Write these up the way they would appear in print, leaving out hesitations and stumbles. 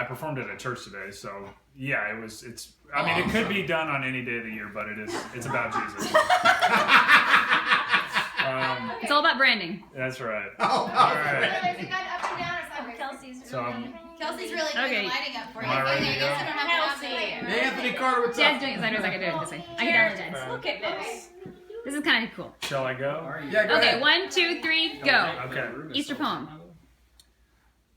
I performed it at church today, so yeah, I mean, it could be done on any day of the year, but it's about Jesus. It's all about branding. That's right. All right. There's a gun up and down or something. Kelsey's really good at lighting up for you. Am I ready to go? I don't have to Hey, Anthony Carter, what's Dad's up? doing it sideways. I can do it this way. I can download Dad's. Look at this. This is kind of cool. Shall I go? Yeah, go Okay, ahead. 1, 2, 3, go. Okay. Easter poem.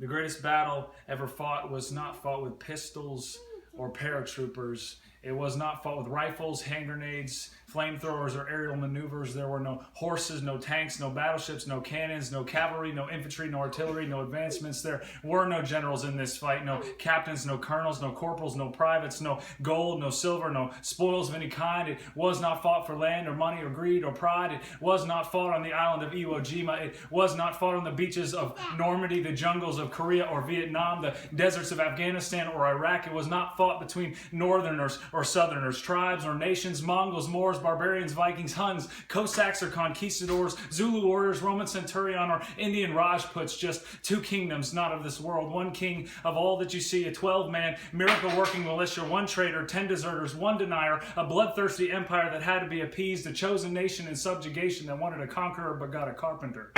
The greatest battle ever fought was not fought with pistols or paratroopers. It was not fought with rifles, hand grenades, flamethrowers, or aerial maneuvers. There were no horses, no tanks, no battleships, no cannons, no cavalry, no infantry, no artillery, no advancements. There were no generals in this fight, no captains, no colonels, no corporals, no privates, no gold, no silver, no spoils of any kind. It was not fought for land or money or greed or pride. It was not fought on the island of Iwo Jima. It was not fought on the beaches of Normandy, the jungles of Korea or Vietnam, the deserts of Afghanistan or Iraq. It was not fought between northerners or southerners, tribes or nations, Mongols, Moors, barbarians, Vikings, Huns, Cossacks or conquistadors, Zulu warriors, Roman centurion or Indian Rajputs. Just two kingdoms, not of this world. One king of all that you see, a 12-man miracle-working militia, one traitor, 10 deserters, one denier, a bloodthirsty empire that had to be appeased, a chosen nation in subjugation that wanted a conqueror but got a carpenter.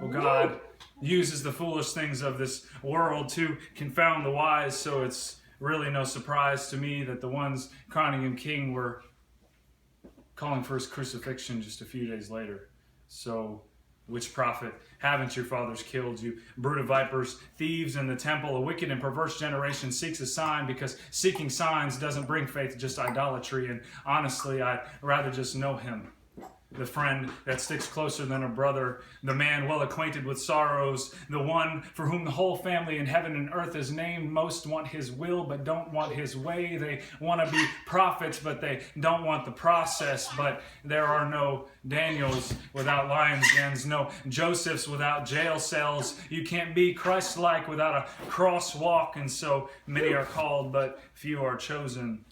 Well, God uses the foolish things of this world to confound the wise, so it's really no surprise to me that the ones crowning him king were calling for his crucifixion just a few days later. So, which prophet haven't your fathers killed, you brood of vipers, thieves in the temple? A wicked and perverse generation seeks a sign, because seeking signs doesn't bring faith, just idolatry. And honestly, I'd rather just know him. The friend that sticks closer than a brother, the man well acquainted with sorrows, the one for whom the whole family in heaven and earth is named. Most want his will but don't want his way. They want to be prophets but they don't want the process. But there are no Daniels without lions' dens, no Josephs without jail cells. You can't be Christ-like without a crosswalk, and so many are called but few are chosen.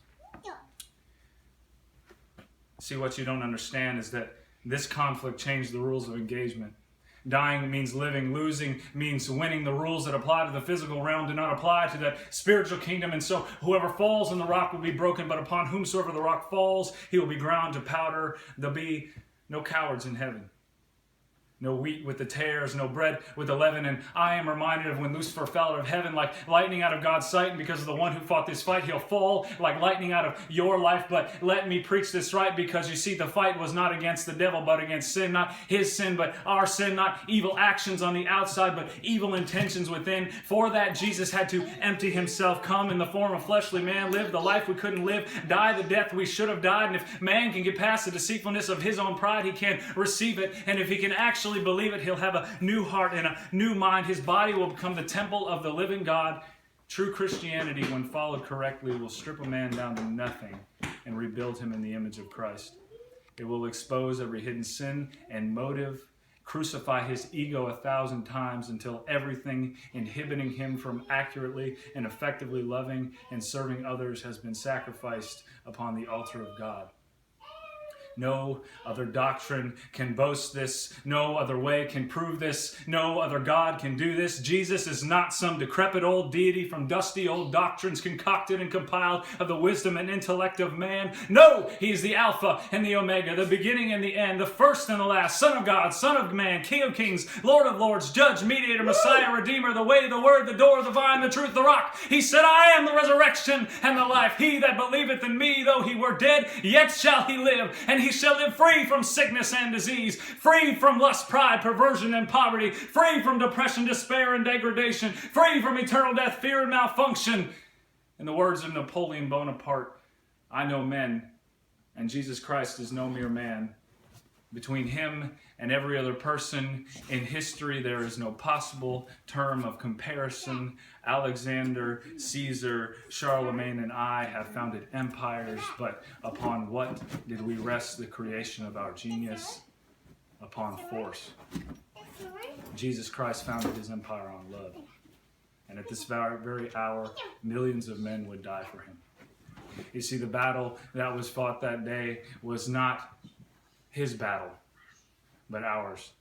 See, what you don't understand is that this conflict changed the rules of engagement. Dying means living. Losing means winning. The rules that apply to the physical realm do not apply to that spiritual kingdom. And so whoever falls on the rock will be broken, but upon whomsoever the rock falls, he will be ground to powder. There'll be no cowards in heaven. No wheat with the tares, no bread with the leaven. And I am reminded of when Lucifer fell out of heaven like lightning out of God's sight. And because of the one who fought this fight, he'll fall like lightning out of your life. But let me preach this right, because you see, the fight was not against the devil, but against sin. Not his sin, but our sin. Not evil actions on the outside, but evil intentions within. For that, Jesus had to empty himself, come in the form of fleshly man, live the life we couldn't live, die the death we should have died. And if man can get past the deceitfulness of his own pride, he can receive it. And if he can actually believe it, he'll have a new heart and a new mind. His body will become the temple of the living God. True Christianity, when followed correctly, will strip a man down to nothing and rebuild him in the image of Christ. It will expose every hidden sin and motive, crucify his ego 1,000 times until everything inhibiting him from accurately and effectively loving and serving others has been sacrificed upon the altar of God. No other doctrine can boast this. No other way can prove this. No other God can do this. Jesus is not some decrepit old deity from dusty old doctrines concocted and compiled of the wisdom and intellect of man. No, he is the Alpha and the Omega, the beginning and the end, the first and the last, Son of God, Son of Man, King of Kings, Lord of Lords, Judge, Mediator, Messiah, Redeemer, the way, the word, the door, the vine, the truth, the rock. He said, I am the resurrection and the life. He that believeth in me, though he were dead, yet shall he live. And he shall live free from sickness and disease, free from lust, pride, perversion, and poverty, free from depression, despair, and degradation, free from eternal death, fear, and malfunction. In the words of Napoleon Bonaparte, I know men, and Jesus Christ is no mere man. Between him and every other person in history, there is no possible term of comparison. Alexander, Caesar, Charlemagne, and I have founded empires, but upon what did we rest the creation of our genius? Upon force. Jesus Christ founded his empire on love. And at this very hour, millions of men would die for him. You see, the battle that was fought that day was not his battle, but ours.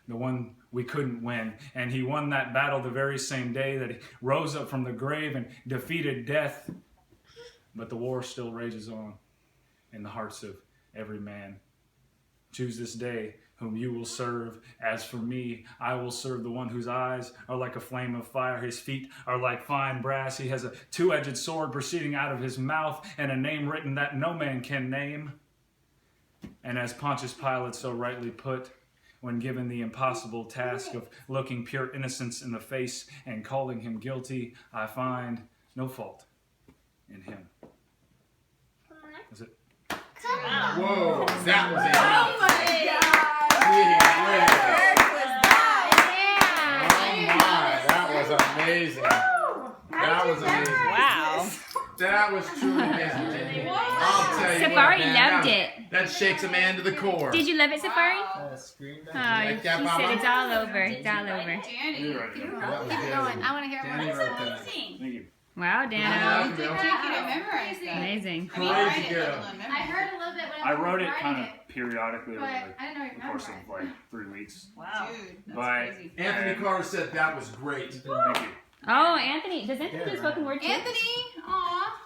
the one we couldn't win. And he won that battle the very same day that he rose up from the grave and defeated death. But the war still rages on in the hearts of every man. Choose this day whom you will serve. As for me, I will serve the one whose eyes are like a flame of fire. His feet are like fine brass. He has a two-edged sword proceeding out of his mouth, and a name written that no man can name. And as Pontius Pilate so rightly put, when given the impossible task of looking pure innocence in the face and calling him guilty, I find no fault in him. Is it? Whoa, that was it. Oh my God! That was amazing. That was amazing. Wow. That was truly amazing. I'll tell you Safari what, man, loved it. That shakes a man to the core. Did you love it, Safari? You Oh, like he that, said Mama? it's all over. It's all over. Danny, You're right keep there. going. I want to hear Danny more. wrote that. Thank you. Wow, Yeah. Dano. You can memorize that. Amazing. I mean, Crazy write it, girl. let alone memorize I heard a little bit when I I was wrote it writing kind it, of periodically but over I didn't know you the course of memorized. like 3 weeks. Wow. Dude, that's But- crazy. Anthony Carter said that was great. Thank you. Oh, Anthony. Does Anthony do spoken word too? Anthony, aw.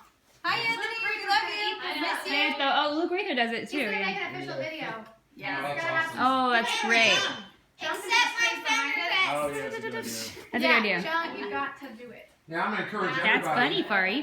Hi, Anthony. We love you. I know. Miss you. Yeah, oh, Luke Rether does it too. He's gonna make Yeah. an official video. Yeah. It's gonna have some- Oh, that's great. Jump in Except the my space behind favorite it. best. Oh, yeah, that's a good idea. That's a good idea. John, you got to do it. Yeah, I'm gonna encourage everybody. That's funny, Fari.